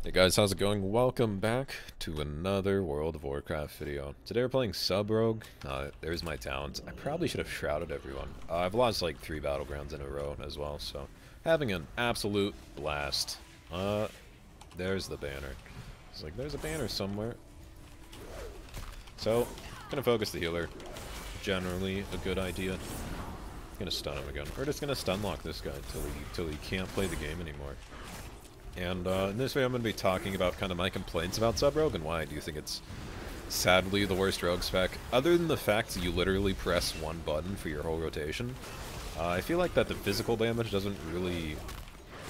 Hey guys, how's it going? Welcome back to another World of Warcraft video. Today we're playing Sub-Rogue. There's my talents. I probably should have shrouded everyone. I've lost like 3 battlegrounds in a row as well, so having an absolute blast. There's the banner. It's like there's a banner somewhere. So, gonna focus the healer. Generally a good idea. Gonna stun him again. We're just gonna stun lock this guy till he can't play the game anymore. And in this video I'm going to be talking about kind of my complaints about Sub-Rogue and why I do think it's sadly the worst rogue spec. Other than the fact that you literally press one button for your whole rotation, I feel like that the physical damage doesn't really...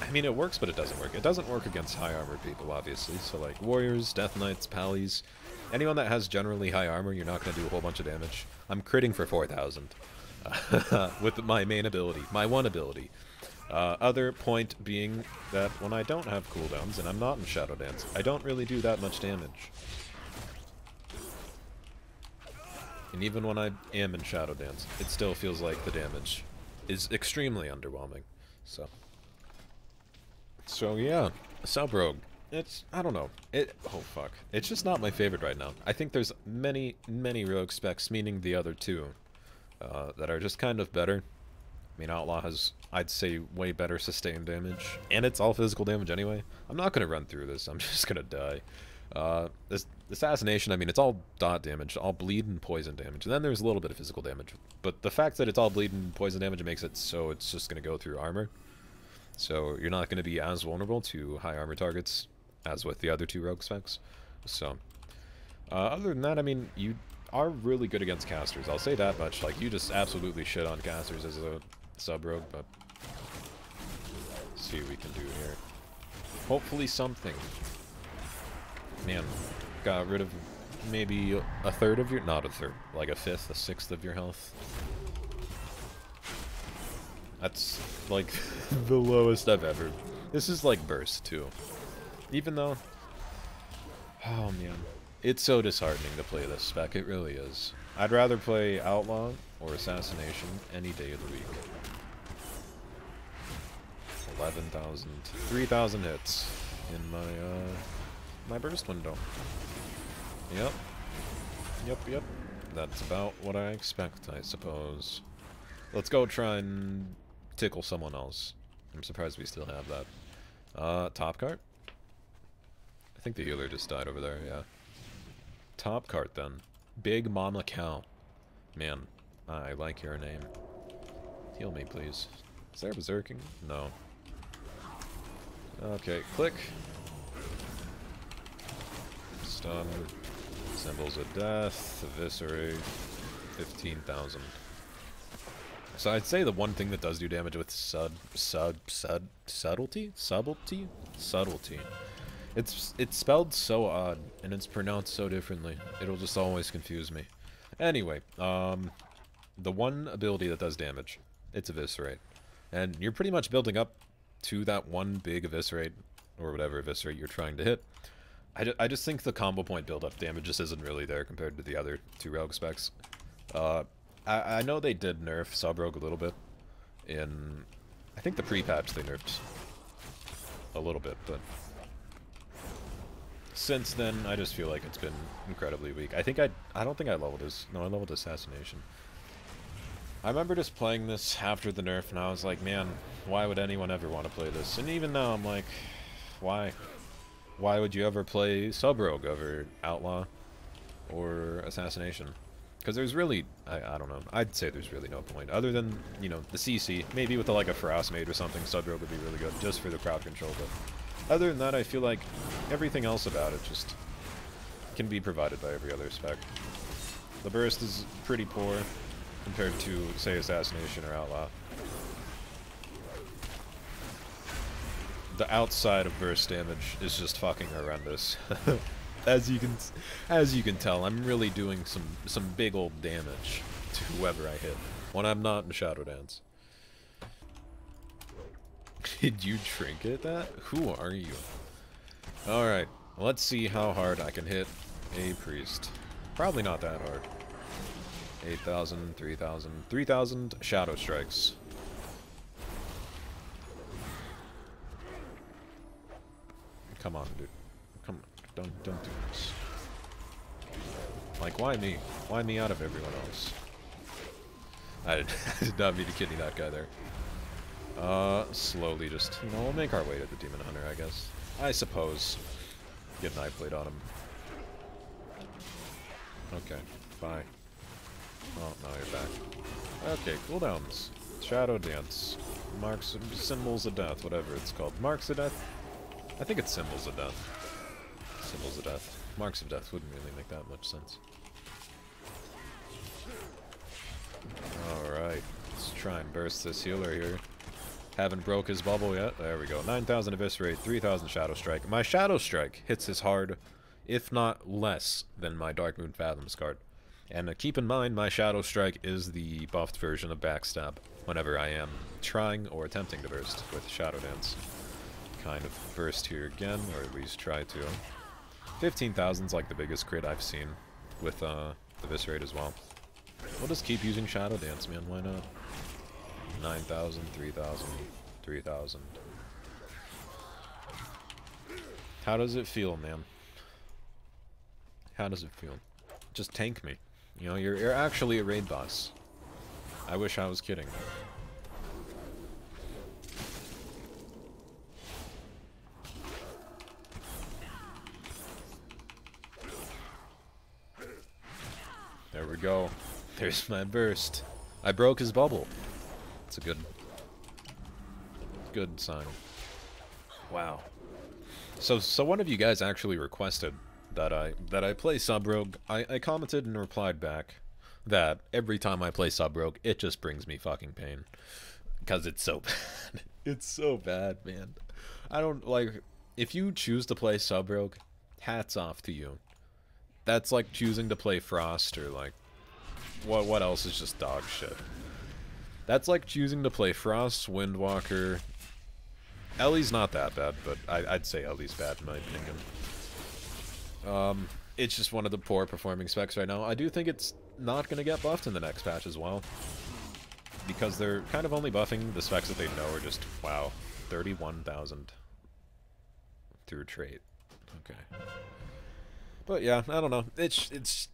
I mean, it works, but it doesn't work. It doesn't work against high armor people, obviously. So like warriors, death knights, pallies, anyone that has generally high armor, you're not going to do a whole bunch of damage. I'm critting for 4,000 with my main ability, my one ability. Other point being that when I don't have cooldowns, and I'm not in Shadow Dance, I don't really do that much damage. And even when I am in Shadow Dance, it still feels like the damage is extremely underwhelming. So yeah, Sub-Rogue. I don't know. Oh fuck. It's just not my favorite right now. I think there's many rogue specs, meaning the other two, that are just kind of better. I mean, Outlaw has, I'd say, way better sustained damage, and it's all physical damage anyway. I'm not going to run through this, I'm just going to die. This Assassination, I mean, it's all dot damage, all bleed and poison damage, and then there's a little bit of physical damage. But the fact that it's all bleed and poison damage makes it so it's just going to go through armor. So you're not going to be as vulnerable to high armor targets as with the other two rogue specs. So, other than that, I mean, you are really good against casters. I'll say that much. Like, you just absolutely shit on casters as a Sub-Rogue, but let's see what we can do here. Hopefully something. Man, got rid of maybe a third of your, not a third, like a fifth, a sixth of your health. That's like the lowest I've ever. This is like burst too. Even though, oh man, it's so disheartening to play this spec, it really is. I'd rather play Outlaw or Assassination any day of the week. 11,000, 3,000 hits in my burst window. Yep. That's about what I expect, I suppose. Let's go try and tickle someone else. I'm surprised we still have that. Top cart? I think the healer just died over there, yeah. Top cart, then. Big Mama Cow. Man, I like your name. Heal me, please. Is there berserking? No. Okay, click. Stun. Symbols of death. Eviscerate. 15,000. So I'd say the one thing that does do damage with subtlety? It's spelled so odd, and it's pronounced so differently. It'll just always confuse me. Anyway, the one ability that does damage, it's Eviscerate. And you're pretty much building up to that one big Eviscerate, or whatever Eviscerate you're trying to hit. I just think the combo point build-up damage just isn't really there compared to the other two rogue specs. I know they did nerf Sub-Rogue a little bit in... I think the pre-patch they nerfed a little bit, but... Since then, I just feel like it's been incredibly weak. I don't think I leveled his... No, I leveled Assassination. I remember just playing this after the nerf, and I was like, man, why would anyone ever want to play this? And even now, I'm like, why? Why would you ever play Sub-Rogue over Outlaw or Assassination? Because there's really, I don't know, I'd say there's really no point. Other than, you know, the CC, maybe with like a Faraz Mage or something, Sub-Rogue would be really good, just for the crowd control, but other than that, I feel like everything else about it just can be provided by every other spec. The burst is pretty poor compared to, say, Assassination or Outlaw. The outside of burst damage is just fucking horrendous. As you can tell, I'm really doing some big old damage to whoever I hit when I'm not in Shadow Dance. Did you trinket that? Who are you? Alright, let's see how hard I can hit a priest. Probably not that hard. 8,000, 3,000, 3,000 shadow strikes. Come on, dude. Come on, don't do this. Like, why me? Why me out of everyone else? I did not mean to kidney that guy there. Slowly just, you know, we'll make our way to the Demon Hunter, I guess. I suppose. Get an eye plate on him. Okay, bye. Oh, now you're back. Okay, cooldowns. Shadow Dance. Marks, Symbols of Death, whatever it's called. Marks of Death? I think it's Symbols of Death. Symbols of Death. Marks of Death wouldn't really make that much sense. Alright, let's try and burst this healer here. Haven't broke his bubble yet. There we go. 9,000 Eviscerate, 3,000 Shadow Strike. My Shadow Strike hits as hard, if not less, than my Dark Moon Fathom's card. And keep in mind, my Shadow Strike is the buffed version of Backstab, whenever I am trying or attempting to burst with Shadow Dance. Kind of burst here again, or at least try to. 15,000's like the biggest crit I've seen with the Eviscerate as well. We'll just keep using Shadow Dance, man, why not? 9,000, 3,000, 3,000. How does it feel, man? How does it feel? Just tank me. You know, you're actually a raid boss. I wish I was kidding. There we go. There's my burst. I broke his bubble. It's a good sign. Wow. So one of you guys actually requested that I play Sub Rogue. I commented and replied back that every time I play Sub Rogue, it just brings me fucking pain. Because it's so bad. It's so bad, man. I don't, like, if you choose to play Sub Rogue, hats off to you. That's like choosing to play Frost or, like, what else is just dog shit. That's like choosing to play Frost, Windwalker. Ellie's not that bad, but I'd say Ellie's bad in my opinion. It's just one of the poor performing specs right now. I do think it's not going to get buffed in the next patch as well. Because they're kind of only buffing the specs that they know are just, wow, 31,000 through trait. Okay. But yeah, I don't know. It's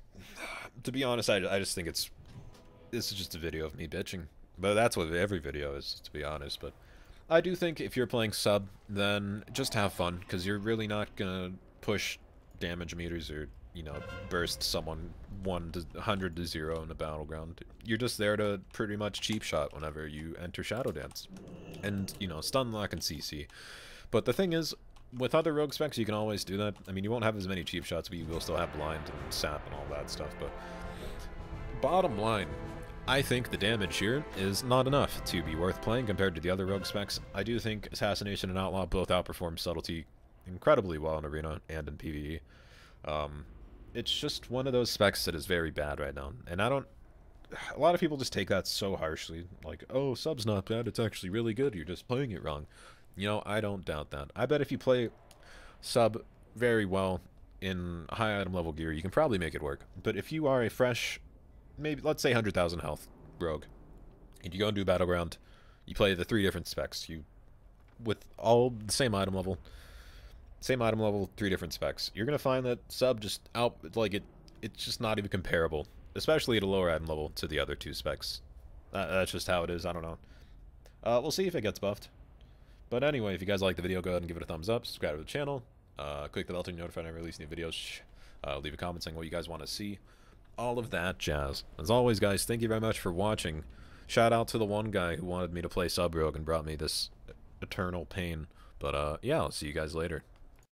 to be honest, I just think this is just a video of me bitching. But that's what every video is, to be honest. But I do think if you're playing sub, then just have fun, because you're really not gonna push damage meters or, you know, burst someone 100 to 0 in a battleground. You're just there to pretty much cheap shot whenever you enter Shadow Dance. And, you know, stun lock and CC. But the thing is, with other rogue specs, you can always do that. I mean, you won't have as many cheap shots, but you will still have blind and sap and all that stuff. But bottom line, I think the damage here is not enough to be worth playing compared to the other rogue specs. I do think Assassination and Outlaw both outperform Subtlety incredibly well in Arena and in PvE. It's just one of those specs that is very bad right now. And a lot of people just take that so harshly. Like, oh, sub's not bad, it's actually really good, you're just playing it wrong. You know, I don't doubt that. I bet if you play sub very well in high item level gear, you can probably make it work. But if you are a fresh, maybe, let's say 100,000 health rogue, and you go and do Battleground, you play the 3 different specs, with all the same item level, 3 different specs, you're going to find that sub just it's just not even comparable, especially at a lower item level to the other 2 specs. That's just how it is, I don't know. We'll see if it gets buffed. But anyway, if you guys like the video, go ahead and give it a thumbs up, subscribe to the channel, click the bell to be notified when I release new videos, leave a comment saying what you guys want to see, all of that jazz. As always, guys, thank you very much for watching. Shout out to the one guy who wanted me to play Sub Rogue and brought me this eternal pain. But yeah, I'll see you guys later.